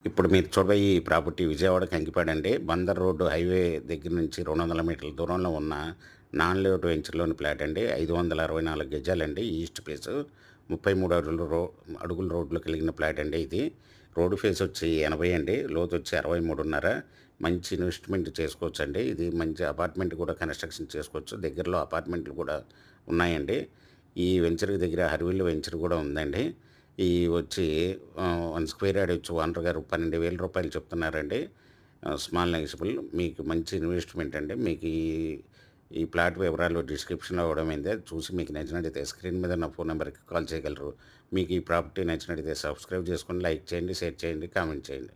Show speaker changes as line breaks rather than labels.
ఇప్పుడు మీరు చూడబోయే ఈ ప్రాపర్టీ విజయవాడ కంకిపాడ అండి. బందర్ రోడ్డు హైవే దగ్గర నుంచి 200 మీటర్ల దూరంలో ఉన్న నాన్ లేఅవుట్ వెంచర్‌లోని ఫ్లాట్ అండి. 564 గజాలండి. ఈస్ట్ ఫేసు 33 అడుగుల రోడ్లు కలిగిన ఫ్లాట్ అండి ఇది. రోడ్ ఫేస్ వచ్చి 80 అండి. లోతొచ్చి 63.5. మంచి ఇన్వెస్ట్‌మెంట్ చేసుకోవచ్చండి. ఇది మంచి అపార్ట్మెంట్ కూడా కన్‌స్ట్రక్షన్ చేసుకోవచ్చు. దగ్గరలో అపార్ట్మెంట్లు కూడా ఉన్నాయండి. ఈ వెంచర్‌కి దగ్గర హర్విల్ వెంచర్ కూడా ఉందండి. ఈ వచ్చి 1 స్క్వేర్ యార్డ్ వచ్చి ఓనర్ గారు రూ. 12,000 చెప్తున్నారండి. Small negotiable. మీకు మంచి ఇన్వెస్ట్‌మెంట్ అండి. మీకు ఈ ప్లాట్ వివరాలు డిస్క్రిప్షన్‌లో ఇవ్వడమైంది. అది చూసి మీకు నచ్చినట్టయితే స్క్రీన్ మీద నా ఫోన్ నంబర్‌కి కాల్ చేయగలరు. మీకు ఈ ప్రాపర్టీ నచ్చినట్టయితే సబ్స్క్రైబ్ చేసుకోండి, లైక్ చేయండి, షేర్ చేయండి, కామెంట్ చేయండి.